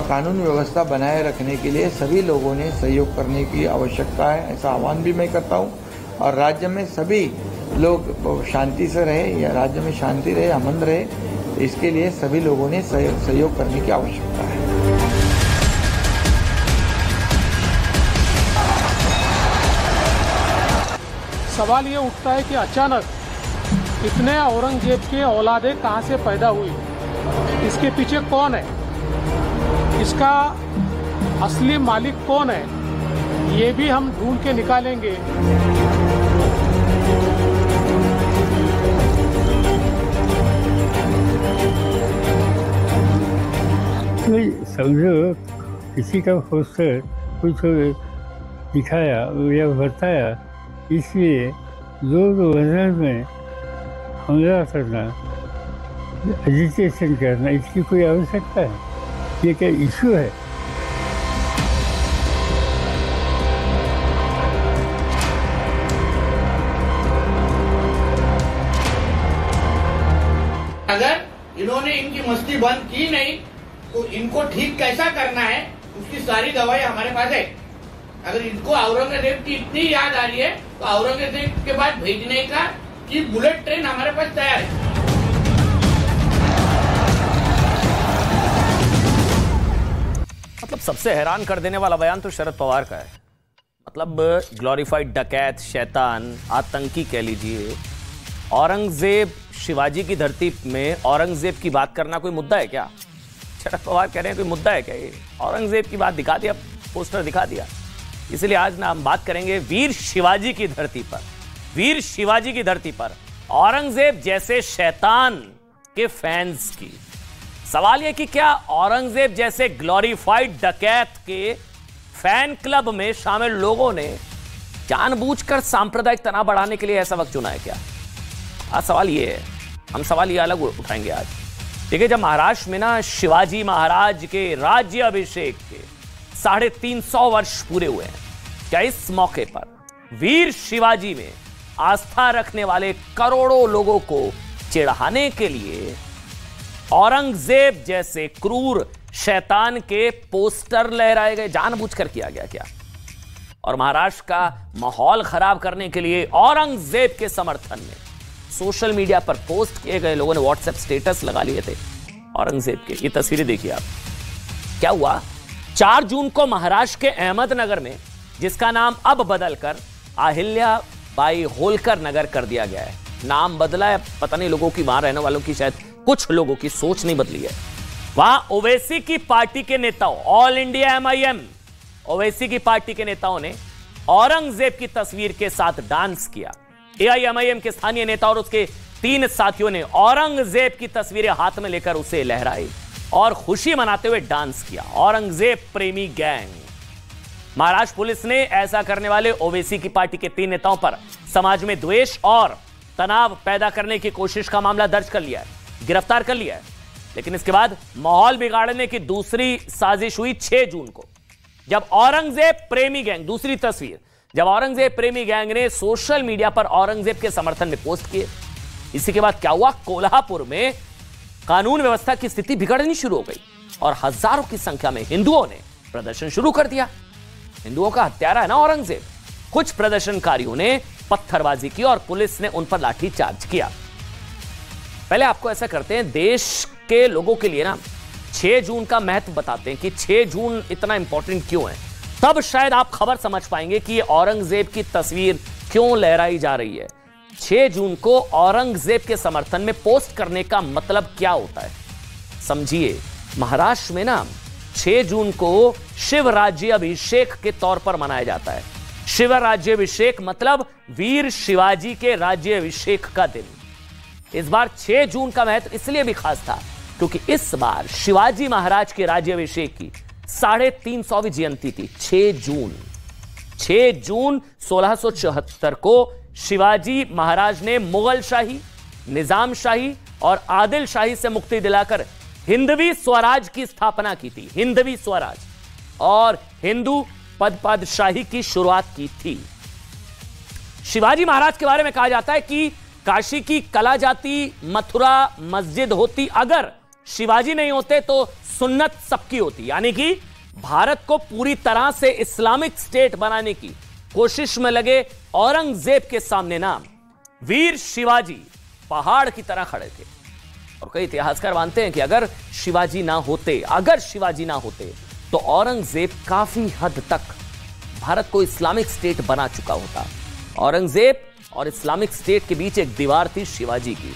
कानून व्यवस्था बनाए रखने के लिए सभी लोगों ने सहयोग करने की आवश्यकता है, ऐसा आह्वान भी मैं करता हूँ। और राज्य में सभी लोग शांति से रहे, या राज्य में शांति रहे, अमन रहे, इसके लिए सभी लोगों ने सहयोग करने की आवश्यकता है। सवाल ये उठता है कि अचानक इतने औरंगजेब के औलादे कहाँ से पैदा हुई, इसके पीछे कौन है, इसका असली मालिक कौन है, ये भी हम ढूंढ के निकालेंगे। समझो किसी का पोस्टर कुछ दिखाया या बताया, इसलिए 2000 में हमला करना, एजिटेशन करना, इसकी कोई आवश्यकता है? ये क्या इशू है? अगर इन्होंने इनकी मस्ती बंद की नहीं तो इनको ठीक कैसा करना है, उसकी सारी दवाई हमारे पास है। अगर इनको औरंगजेब की इतनी याद आ रही है तो औरंगजेब के बाद भेजने का की बुलेट ट्रेन हमारे पास तैयार है। मतलब सबसे हैरान कर देने वाला बयान तो शरद पवार का है। मतलब ग्लोरीफाइड डकैत, शैतान, आतंकी कह लीजिए, औरंगजेब शिवाजी की धरती में औरंगजेब की बात करना कोई मुद्दा है क्या? शरद पवार कह रहे हैं कोई मुद्दा है क्या? ये औरंगजेब की बात दिखा दिया, पोस्टर दिखा दिया। इसलिए आज ना हम बात करेंगे वीर शिवाजी की धरती पर, वीर शिवाजी की धरती पर औरंगजेब जैसे शैतान के फैंस की। सवाल यह कि क्या औरंगजेब जैसे ग्लोरीफाइड डकैत के फैन क्लब में शामिल लोगों ने जानबूझकर सांप्रदायिक तनाव बढ़ाने के लिए ऐसा वक्त चुना है क्या? आज सवाल ये है, हम सवाल ये अलग उठाएंगे आज। देखिए, जब महाराष्ट्र में ना शिवाजी महाराज के राज्य अभिषेक के 350 वर्ष पूरे हुए हैं, क्या इस मौके पर वीर शिवाजी में आस्था रखने वाले करोड़ों लोगों को चिढ़ाने के लिए औरंगजेब जैसे क्रूर शैतान के पोस्टर लहराए गए? जानबूझकर किया गया क्या? और महाराष्ट्र का माहौल खराब करने के लिए औरंगजेब के समर्थन में सोशल मीडिया पर पोस्ट किए गए लोगों ने व्हाट्सएप स्टेटस लगा लिए थे औरंगजेब के। ये तस्वीरें देखिए आप। क्या हुआ? 4 जून को महाराष्ट्र के अहमदनगर में, जिसका नाम अब बदलकर अहिल्या बाई होलकर नगर कर दिया गया है, नाम बदला है, पता नहीं लोगों की, वहां रहने वालों की शायद कुछ लोगों की सोच नहीं बदली है। वहां ओवैसी की पार्टी के नेताओं, ऑल इंडिया MIM ओवैसी की पार्टी के नेताओं ने औरंगजेब की तस्वीर के साथ डांस किया। AIMIM के स्थानीय नेता और उसके 3 साथियों ने औरंगजेब की तस्वीरें हाथ में लेकर उसे लहराई और खुशी मनाते हुए डांस किया। औरंगजेब प्रेमी गैंग। महाराष्ट्र पुलिस ने ऐसा करने वाले ओवैसी की पार्टी के 3 नेताओं पर समाज में द्वेष और तनाव पैदा करने की कोशिश का मामला दर्ज कर लिया है, गिरफ्तार कर लिया है। लेकिन इसके बाद माहौल बिगाड़ने की दूसरी साजिश हुई 6 जून को, जब औरंगजेब प्रेमी गैंग, दूसरी तस्वीर, जब औरंगजेब प्रेमी गैंग ने सोशल मीडिया पर औरंगजेब के समर्थन में पोस्ट किए। इसी के बाद क्या हुआ? कोल्हापुर में कानून व्यवस्था की स्थिति बिगड़नी शुरू हो गई और हजारों की संख्या में हिंदुओं ने प्रदर्शन शुरू कर दिया। हिंदुओं का हत्यारा है ना औरंगजेब। कुछ प्रदर्शनकारियों ने पत्थरबाजी की और पुलिस ने उन पर लाठीचार्ज किया। पहले आपको ऐसा करते हैं, देश के लोगों के लिए ना 6 जून का महत्व बताते हैं कि 6 जून इतना इंपॉर्टेंट क्यों है। तब शायद आप खबर समझ पाएंगे कि ये औरंगजेब की तस्वीर क्यों लहराई जा रही है। 6 जून को औरंगजेब के समर्थन में पोस्ट करने का मतलब क्या होता है, समझिए। महाराष्ट्र में ना 6 जून को शिव राज्याभिषेक के तौर पर मनाया जाता है। शिव राज्याभिषेक मतलब वीर शिवाजी के राज्याभिषेक का दिन। इस बार 6 जून का महत्व इसलिए भी खास था क्योंकि इस बार शिवाजी महाराज के राज्याभिषेक की 350वीं जयंती थी। 6 जून 1674 को शिवाजी महाराज ने मुगल शाही, निजाम शाही और आदिल शाही से मुक्ति दिलाकर हिंदवी स्वराज की स्थापना की थी। हिंदवी स्वराज और हिंदू पदशाही की शुरुआत की थी। शिवाजी महाराज के बारे में कहा जाता है कि काशी की कला जाती मथुरा मस्जिद होती अगर शिवाजी नहीं होते तो सुन्नत सबकी होती, यानी कि भारत को पूरी तरह से इस्लामिक स्टेट बनाने की कोशिश में लगे औरंगजेब के सामने ना वीर शिवाजी पहाड़ की तरह खड़े थे। और कई इतिहासकार मानते हैं कि अगर शिवाजी ना होते तो औरंगजेब काफी हद तक भारत को इस्लामिक स्टेट बना चुका होता। औरंगजेब और इस्लामिक स्टेट के बीच एक दीवार थी शिवाजी की,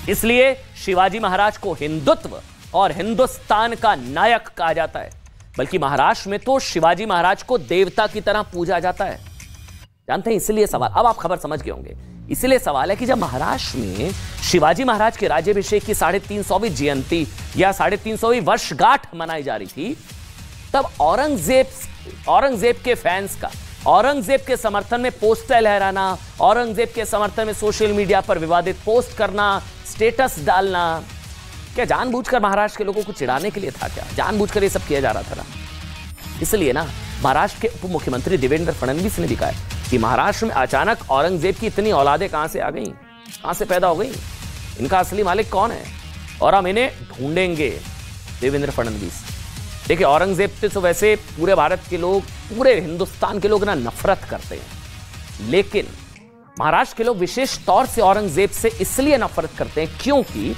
इसलिए शिवाजी महाराज को हिंदुत्व और हिंदुस्तान का नायक कहा जाता है। बल्कि महाराष्ट्र में तो शिवाजी महाराज को देवता की तरह पूजा जाता है, जानते हैं। इसलिए सवाल, अब आप खबर समझ गए होंगे, इसलिए सवाल है कि जब महाराष्ट्र में शिवाजी महाराज के राज्याभिषेक की 350वीं जयंती या 350वीं वर्षगांठ मनाई जा रही थी, तब औरंगजेब के फैंस का औरंगजेब के समर्थन में पोस्टर लहराना, औरंगजेब के समर्थन में सोशल मीडिया पर विवादित पोस्ट करना, स्टेटस डालना, क्या जानबूझकर महाराष्ट्र के लोगों को चिढ़ाने के लिए था? क्या जानबूझकर ये सब किया जा रहा था ना? इसलिए ना महाराष्ट्र के उप मुख्यमंत्री देवेंद्र फडणवीस ने भी कहा है कि महाराष्ट्र में अचानक औरंगजेब की इतनी औलादें कहां से आ गई, कहां से पैदा हो गई, इनका असली मालिक कौन है और हम इन्हें ढूंढेंगे। देवेंद्र फडणवीस, देखिए औरंगजेब से तो वैसे पूरे भारत के लोग, पूरे हिंदुस्तान के लोग ना नफरत करते हैं, लेकिन महाराष्ट्र के लोग विशेष तौर से औरंगजेब से इसलिए नफरत करते हैं क्योंकि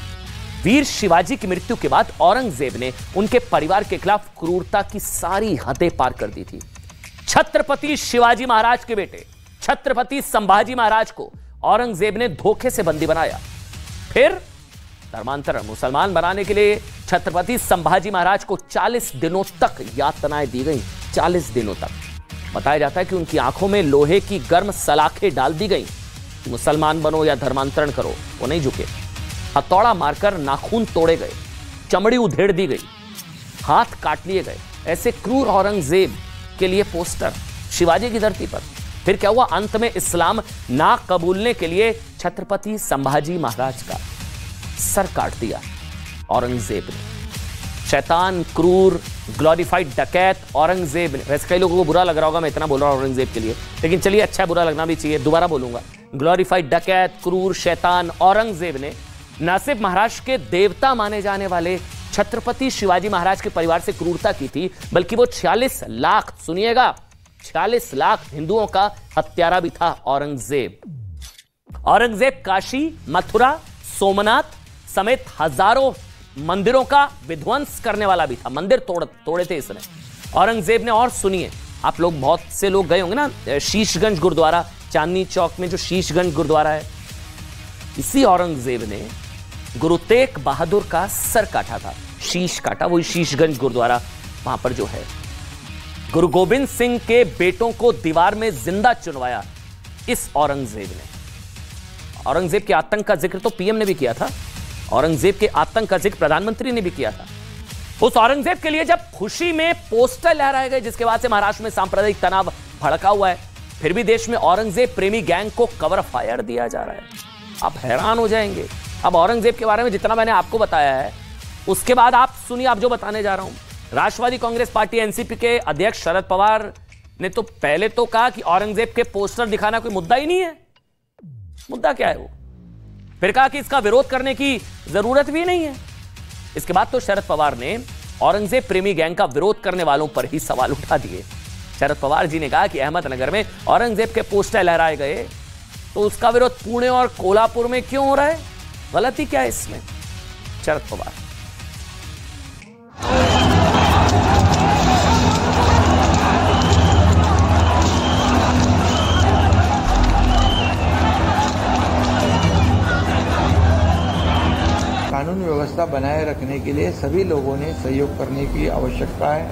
वीर शिवाजी की मृत्यु के बाद औरंगजेब ने उनके परिवार के खिलाफ क्रूरता की सारी हदें पार कर दी थी। छत्रपति शिवाजी महाराज के बेटे छत्रपति संभाजी महाराज को औरंगजेब ने धोखे से बंदी बनाया, फिर धर्मांतरण मुसलमान बनाने के लिए छत्रपति संभाजी महाराज को 40 दिनों तक यातनाएं दी गई। 40 दिनों तक बताया जाता है कि उनकी आंखों में लोहे की गर्म सलाखें डाल दी गई, मुसलमान बनो या धर्मांतरण करो, वो नहीं झुके। हथौड़ा मारकर नाखून तोड़े गए, चमड़ी उधेड़ दी गई, हाथ काट लिए गए। ऐसे क्रूर औरंगजेब के लिए पोस्टर शिवाजी की धरती पर। फिर क्या हुआ? अंत में इस्लाम ना कबूलने के लिए छत्रपति संभाजी महाराज का सर काट दिया औरंगजेब ने। शैतान, क्रूर, ग्लोरीफाइड डकैत औरंगजेब ने। वैसे कई लोगों को बुरा लग रहा होगा मैं इतना बोल रहा हूं औरंगजेब के लिए, लेकिन चलिए अच्छा बुरा लगना भी चाहिए, दोबारा बोलूंगा। ग्लोरीफाइड डकैत, क्रूर, शैतान औरंगजेब ने न सिर्फ महाराष्ट्र के देवता माने जाने वाले छत्रपति शिवाजी महाराज के परिवार से क्रूरता की थी, बल्कि वो 46 लाख, सुनिएगा, 46 लाख हिंदुओं का हत्यारा भी था औरंगजेब। औरंगजेब काशी, मथुरा, सोमनाथ समेत हजारों मंदिरों का विध्वंस करने वाला भी था। मंदिर तोड़े थे इसने औरंगजेब ने। और सुनिए, आप लोग, बहुत से लोग गए होंगे ना शीशगंज गुरुद्वारा, चांदनी चौक में जो शीशगंज गुरुद्वारा है, इसी औरंगजेब ने गुरु तेग बहादुर का सर काटा था, शीश काटा, वही शीशगंज गुरुद्वारा वहां पर जो है। गुरु गोविंद सिंह के बेटों को दीवार में जिंदा चुनवाया इस औरंगजेब ने। औरंगजेब के आतंक का जिक्र तो पीएम ने भी किया था, औरंगजेब के आतंक का जिक्र प्रधानमंत्री ने भी किया था। उस औरंगजेब के लिए जब खुशी में पोस्टर लहराए गए, जिसके बाद से महाराष्ट्र में सांप्रदायिक तनाव भड़का हुआ है, फिर भी देश में औरंगजेब प्रेमी गैंग को कवर फायर दिया जा रहा है। आप हैरान हो जाएंगे। अब औरंगजेब के बारे में जितना मैंने आपको बताया है, उसके बाद आप सुनिए, आप जो बताने जा रहा हूं। राष्ट्रवादी कांग्रेस पार्टी एनसीपी के अध्यक्ष शरद पवार ने तो पहले तो कहा कि औरंगजेब के पोस्टर दिखाना कोई मुद्दा ही नहीं है। मुद्दा क्या है वो? फिर कहा कि इसका विरोध करने की जरूरत भी नहीं है। इसके बाद तो शरद पवार ने औरंगजेब प्रेमी गैंग का विरोध करने वालों पर ही सवाल उठा दिए। शरद पवार जी ने कहा कि अहमदनगर में औरंगजेब के पोस्टर लहराए गए तो उसका विरोध पुणे और कोल्हापुर में क्यों हो रहा है? गलती क्या है इसमें? शरद पवार, कानून व्यवस्था बनाए रखने के लिए सभी लोगों ने सहयोग करने की आवश्यकता है।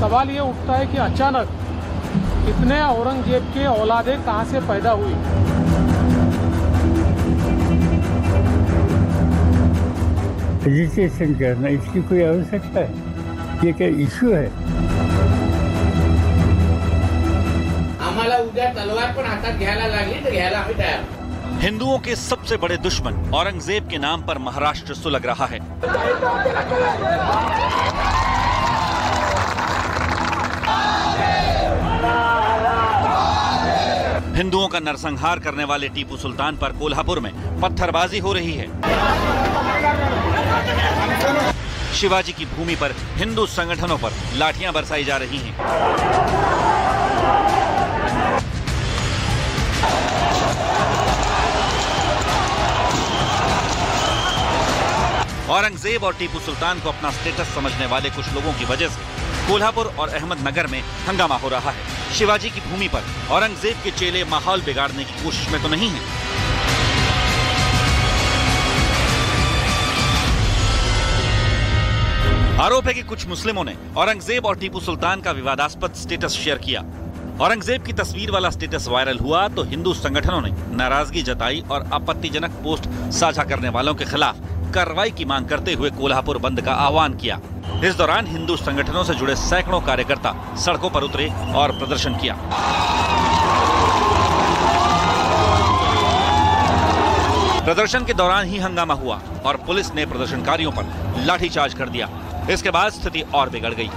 सवाल ये उठता है कि अचानक इतने औरंगजेब के औलादे कहां से पैदा हुई? एजिटेशन करना, इसकी कोई आवश्यकता है? ये क्या इश्यू है? आम्हाला उद्या तलवार पण हातात घ्यायला लागली तर घ्यायला आम्ही तयार। हिंदुओं के सबसे बड़े दुश्मन औरंगजेब के नाम पर महाराष्ट्र सुलग रहा है। हिंदुओं का नरसंहार करने वाले टीपू सुल्तान पर कोल्हापुर में पत्थरबाजी हो रही है। शिवाजी की भूमि पर हिंदू संगठनों पर लाठियां बरसाई जा रही हैं। औरंगजेब और टीपू सुल्तान को अपना स्टेटस समझने वाले कुछ लोगों की वजह से कोल्हापुर और अहमदनगर में हंगामा हो रहा है। शिवाजी की भूमि पर औरंगजेब के चेले माहौल बिगाड़ने की कोशिश में तो नहीं है। आरोप है कि कुछ मुस्लिमों ने औरंगजेब और टीपू सुल्तान का विवादास्पद स्टेटस शेयर किया। औरंगजेब की तस्वीर वाला स्टेटस वायरल हुआ तो हिंदू संगठनों ने नाराजगी जताई और आपत्तिजनक पोस्ट साझा करने वालों के खिलाफ कार्रवाई की मांग करते हुए कोल्हापुर बंद का आह्वान किया। इस दौरान हिंदू संगठनों से जुड़े सैकड़ों कार्यकर्ता सड़कों पर उतरे और प्रदर्शन किया। प्रदर्शन के दौरान ही हंगामा हुआ और पुलिस ने प्रदर्शनकारियों पर लाठीचार्ज कर दिया। इसके बाद स्थिति और बिगड़ गई।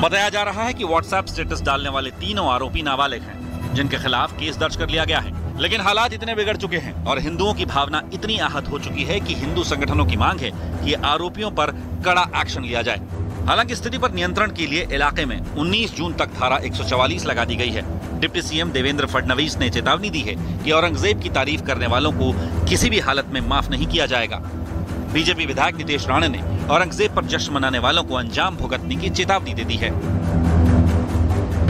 बताया जा रहा है कि व्हाट्सएप स्टेटस डालने वाले तीनों आरोपी नाबालिग हैं, जिनके खिलाफ केस दर्ज कर लिया गया है। लेकिन हालात इतने बिगड़ चुके हैं और हिंदुओं की भावना इतनी आहत हो चुकी है कि हिंदू संगठनों की मांग है कि आरोपियों पर कड़ा एक्शन लिया जाए। हालांकि स्थिति पर नियंत्रण के लिए इलाके में 19 जून तक धारा 144 लगा दी गई है। डिप्टी सीएम देवेंद्र फडणवीस ने चेतावनी दी है कि औरंगजेब की तारीफ करने वालों को किसी भी हालत में माफ नहीं किया जाएगा। बीजेपी विधायक नितेश राणे ने औरंगजेब पर जश्न मनाने वालों को अंजाम भुगतने की चेतावनी दे दी है।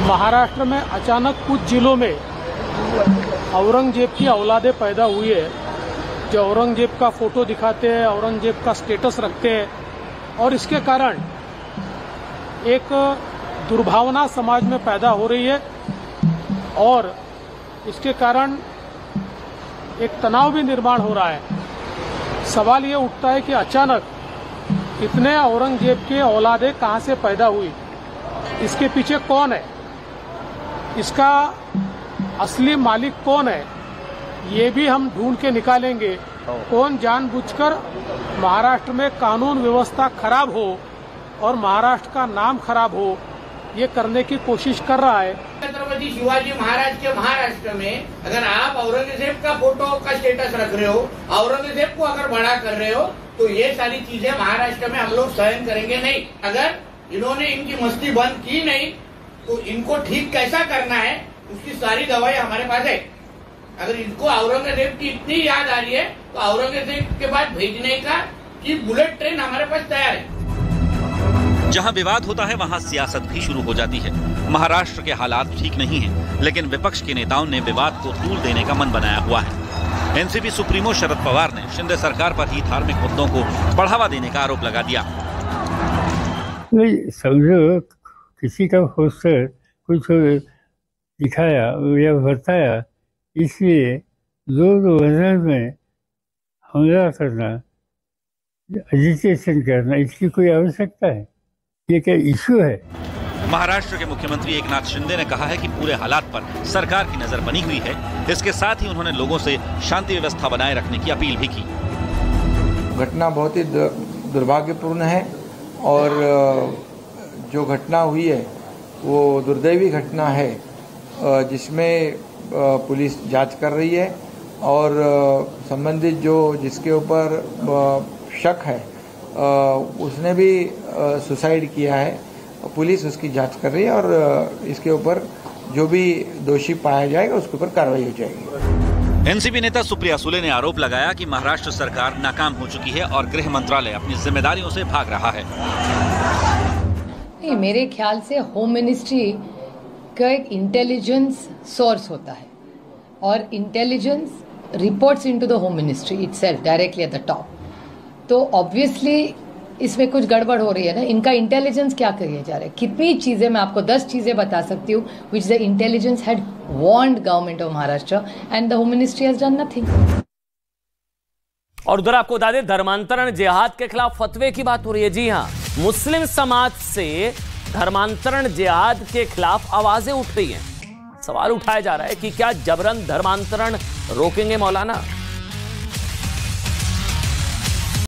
महाराष्ट्र में अचानक कुछ जिलों में औरंगजेब की औलादें पैदा हुई है, जो औरंगजेब का फोटो दिखाते हैं, औरंगजेब का स्टेटस रखते हैं और इसके कारण एक दुर्भावना समाज में पैदा हो रही है और इसके कारण एक तनाव भी निर्माण हो रहा है। सवाल ये उठता है कि अचानक इतने औरंगजेब के औलादें कहां से पैदा हुई, इसके पीछे कौन है, इसका असली मालिक कौन है, ये भी हम ढूंढ के निकालेंगे। कौन जानबूझकर महाराष्ट्र में कानून व्यवस्था खराब हो और महाराष्ट्र का नाम खराब हो, ये करने की कोशिश कर रहा है। छत्रपति शिवाजी महाराज के महाराष्ट्र में अगर आप औरंगजेब का फोटो का स्टेटस रख रहे हो, औरंगजेब को अगर बड़ा कर रहे हो, तो ये सारी चीजें महाराष्ट्र में हम लोग सहन करेंगे नहीं। अगर इन्होंने इनकी मस्ती बंद की नहीं तो इनको ठीक कैसा करना है उसकी सारी दवाई हमारे पास है। अगर इनको औरंगजेब की इतनी याद आ रही है तो औरंगजेब के बाद भेजने का की बुलेट ट्रेन हमारे पास तैयार है। जहां विवाद होता है वहां सियासत भी शुरू हो जाती है। महाराष्ट्र के हालात ठीक नहीं हैं, लेकिन विपक्ष के नेताओं ने विवाद को तूल देने का मन बनाया हुआ है। एनसीपी सुप्रीमो शरद पवार ने शिंदे सरकार पर ही धार्मिक मुद्दों को बढ़ावा देने का आरोप लगा दिया। समझो किसी का पोस्टर कुछ दिखाया या बताया, इसलिए लोग में हमला करना, एजिटेशन करना, इसकी कोई आवश्यकता है? ये क्या इशू है? महाराष्ट्र के मुख्यमंत्री एकनाथ शिंदे ने कहा है कि पूरे हालात पर सरकार की नजर बनी हुई है। इसके साथ ही उन्होंने लोगों से शांति व्यवस्था बनाए रखने की अपील भी की। घटना बहुत ही दुर्भाग्यपूर्ण है और जो घटना हुई है वो दुर्दैवी घटना है, जिसमें पुलिस जांच कर रही है और संबंधित जिसके ऊपर शक है उसने भी सुसाइड किया है। पुलिस उसकी जांच कर रही है और इसके ऊपर जो भी दोषी पाया जाएगा उसके ऊपर कार्रवाई हो जाएगी। एनसीपी नेता सुप्रिया सुले ने आरोप लगाया कि महाराष्ट्र सरकार नाकाम हो चुकी है और गृह मंत्रालय अपनी जिम्मेदारियों से भाग रहा है। मेरे ख्याल से होम मिनिस्ट्री का एक इंटेलिजेंस सोर्स होता है और intelligence reports into the home ministry itself directly at the top. तो ऑब्वियसली इसमें कुछ गड़बड़ हो रही है ना। इनका इंटेलिजेंस क्या करिए जा रहा है, कितनी चीजें, मैं आपको 10 चीजें बता सकती हूँ which the intelligence had warned government of Maharashtra and the home ministry has done nothing. और उधर आपको बता दें, धर्मांतरण जिहाद के खिलाफ फतवे की बात हो रही है। जी हां, मुस्लिम समाज से धर्मांतरण जिहाद के खिलाफ आवाजें उठ रही हैं। सवाल उठाया जा रहा है कि क्या जबरन धर्मांतरण रोकेंगे मौलाना?